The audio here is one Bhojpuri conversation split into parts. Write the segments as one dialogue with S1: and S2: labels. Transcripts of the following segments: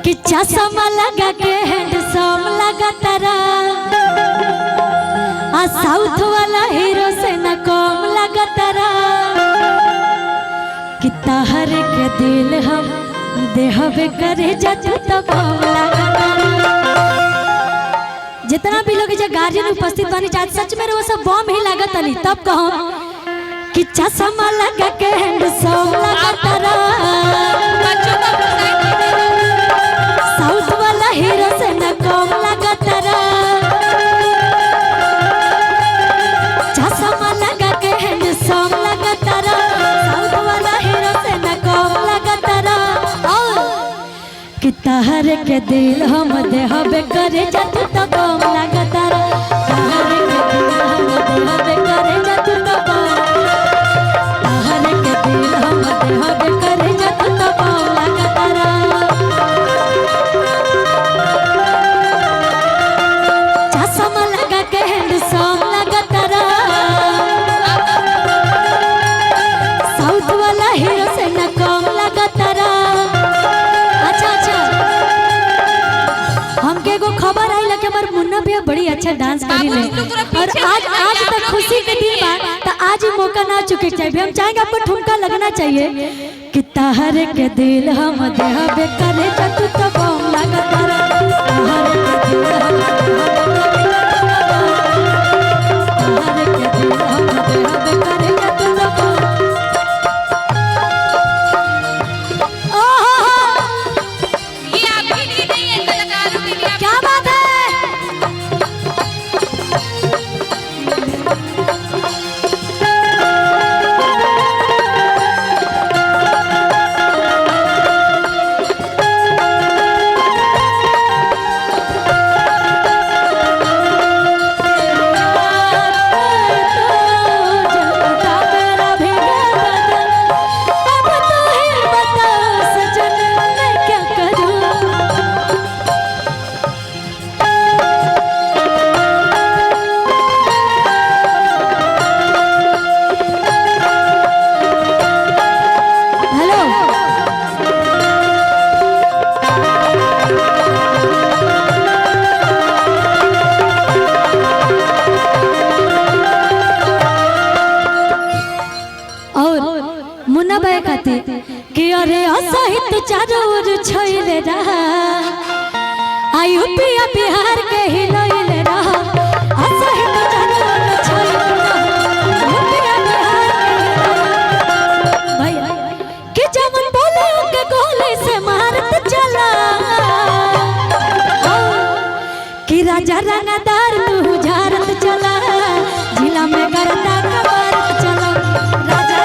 S1: कि चश्मा लगा के हैंडसम लगा तारा, आ साउथ वाला हीरो से न कम लगा तारा, कि तहर के दिल हम देहबे करे जातू तो कम लगा तारा। जितना भी लोग जो गार्जियन उपस्थित बानी चाहे सच में वो सब बम ही लागत नहीं, तब कहो कि चश्मा लगा के हैंडसम लगा तारा, साउथ वाला हीरो से न कम लगा तारा, चश्मा लगा के हैंडसम लगा तारा, साउथ वाला हीरो से न कम लगा तारा। कि तहर के दिल हम देहबे करे जातू तो कम लगा तारा, तहर के दिल हम देहबे करे जातू तो कम, तहर के दिल हम देहबे करे जातू तो कम लगा तारा। चश्मा लगा के हैंडसम लगा तारा, साउथ वाला हीरो से न कम लगा तारा। हमके एगो खबर आई लगे हमार मुन्ना भैया बड़ी अच्छा डांस करी ले, और आज तक खुशी के दिन बा, तो आज ही मौका ना चुके चाहिए। हम चाहेंगे आपको ठुमका लगना चाहिए कि तहर के दिल हम देहबे करे जातू तो कम लगा तारा, तहर के दिल हम देहबे करे जातू तो कम। क्या बात है? मुन्ना भाई कहते कि अरे असहित चारों ओर छइले रहा, यूपी बिहार के हिलइले रहा, असहित चारों ओर छइले रहा, यूपी बिहार के भैया कि जमन बोले के गोली से मारत चला, कि राजा रंगदार तू झारत चला, जिला में करता कबारत चला, राजा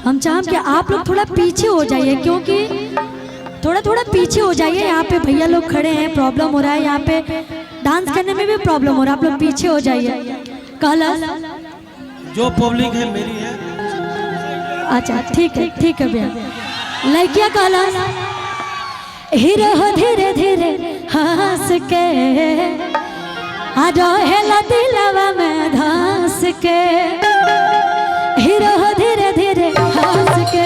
S1: हम चाहते कि आप लोग थोड़ा पीछे हो जाइए, क्योंकि थोड़ा पीछे हो जाइए। यहाँ पे भैया लोग खड़े हैं, प्रॉब्लम हो रहा है, यहाँ पे डांस करने में भी प्रॉब्लम हो रहा है, आप लोग पीछे हो जाइए। कहला
S2: जो पब्लिक है मेरी है।
S1: अच्छा ठीक है भैया। लड़किया कहला हीरो हो धीरे धीरे हंस के, आ रहेला दिलवा में धंस के, हीरो हो धीरे धीरे हंस के,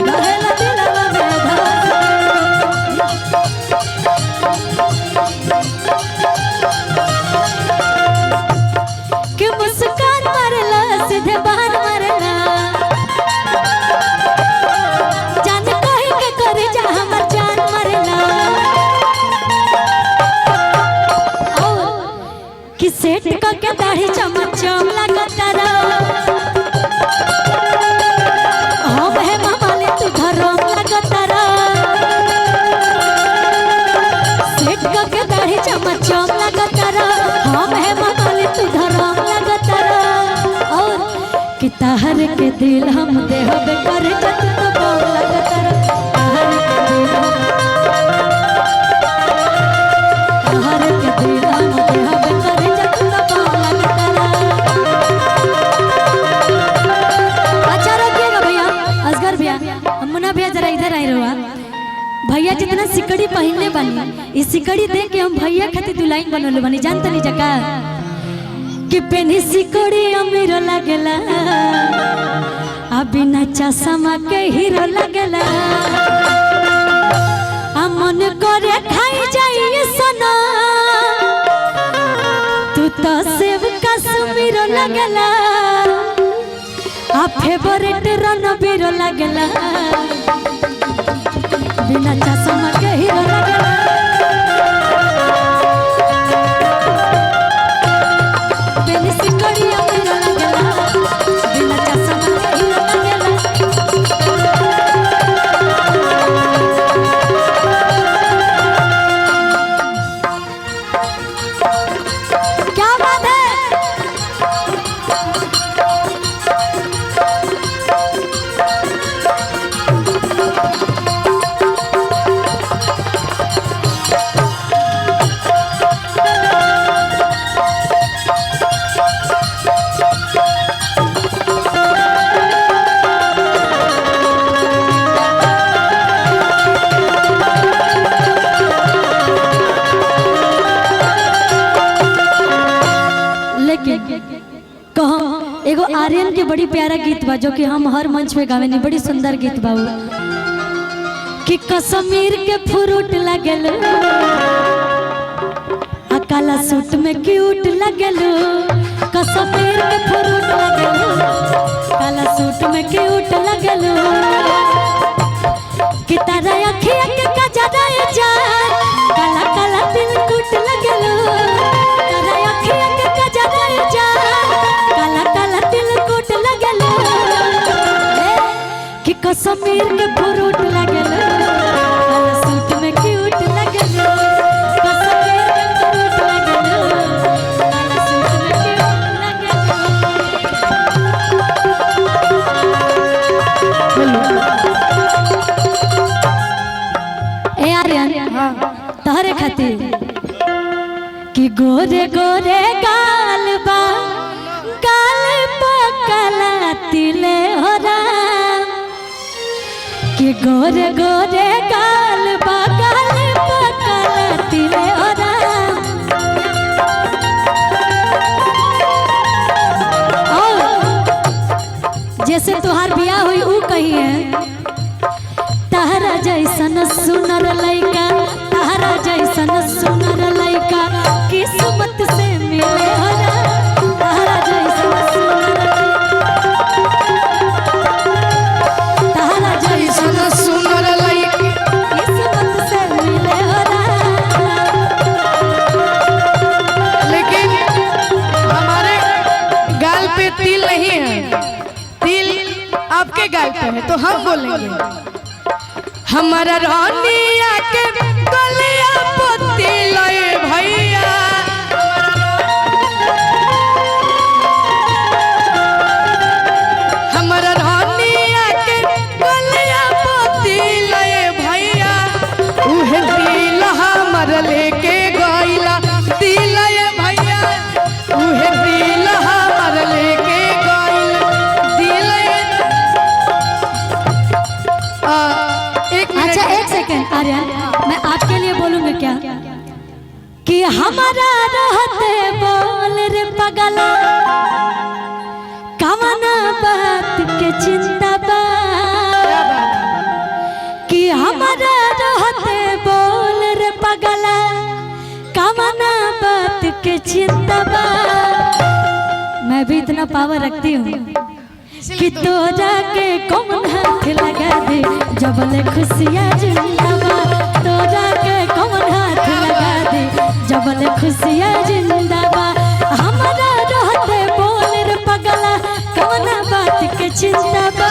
S1: रहेला दिलवा में धंस के, कि मुस्कान मारला सीधे बाहर मारला, जान कहीं के करे जा हमर जान मारला, कि सेठ का के दाढ़ी चमक चम लगता रहा, के दिल हम देहबे करे जत तो बम लगता तहर के दिल हम देहबे करे जत तो बम लगता। अच्छा रखिएगा भैया, असगर भैया, मुन्ना भैया जरा इधर आए रहो। भैया जितना सिकड़ी पहनले बनी, इस सिकड़ी देख के हम भैया खातिर दुल्हन बनोले बनी, जानते नहीं जका कि पेनी सिकड़ी अमीर लगला आ बिना चश्मा के हीरो लगला। आ मन करे खाई जाइए सना तू तो सेब कश्मीर लगला। आ फेवरेट रणबीर लगला बिना चश्मा के हीरो लगला। पेनी सिकड़ी अमीर लगला बिना चश्मा के हीरो लगला। क्या बात है। कहो एगो आर्यन के बड़ी प्यारा गीत बा जो कि हम हर मंच पे गावे नी, बड़ी सुंदर गीत बा कि कश्मीर के फ्रूट लगल आ काला सूट में क्यूट लगल। कश्मीर के फ्रूट लगल काला सूट में क्यूट लगल। कि तारा अखिया के कजरा जा काला काला दिल टूट लगल। तारा अखिया के कजरा जा काला काला दिल टूट लगल। कि कश्मीर के फ्रूट लगल काला सूट में क्यूट लगल। कश्मीर के फ्रूट लगल काला सूट में क्यूट लगल। ए आर्यन तहरे खातिर कि गोरे गोरे गाल बा गाल पकला तिले हो राम। कि गोरे गोरे गाल बा गाल पकला तिले हो राम। और जैसे तुहार बियाह हुई ऊ कही है तहरा जैसन सुनर लइका तहरा जैसन सुनर लइका किस्मत से मिले हो ना। तहरा जैसन सुनर तहरा जैसन
S3: सुनर लइका
S1: किस्मत से मिले हो ना।
S3: लेकिन हमारे गाल पे तिल नहीं है, तिल आपके गाल पे है तो हम बोलेंगे हमारा रानिया के गलिया पोती लए भैया। हमारा रानिया के गलिया पोती लए भैया। उहे दिल हमर लेके गइला दिल भैया। उहे दिल हमर लेके गइला दिल।
S1: अच्छा एक सेकंड आर्यन, मैं आपके लिए बोलूंगी क्या कि हमारा रहते बोल रे पगला कवना बात के चिंता बा। कि हमारा रहते बोल रे पगला कवना बात के चिंता बा। मैं भी इतना पावर रखती हूँ कि तोरा के कौन हाथ लगा दे जबले खुशियाँ जिंदाबाद। तोरा के कौन हाथ लगा दे जबले खुशियाँ जिंदाबाद। हमारा रहते बोल रे पगला कवना बात के चिंता बा।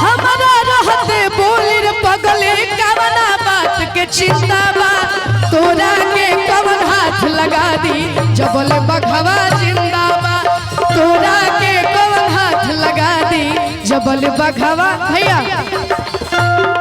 S3: हमारा रहते बोल रे पगले कवना बात के चिंता बा। तोरा के कवन हाथ लगा दी जबले बघवा जिंदाबाद। तोरा के कवन हाथ लगा दी जब जबल बघवा भैया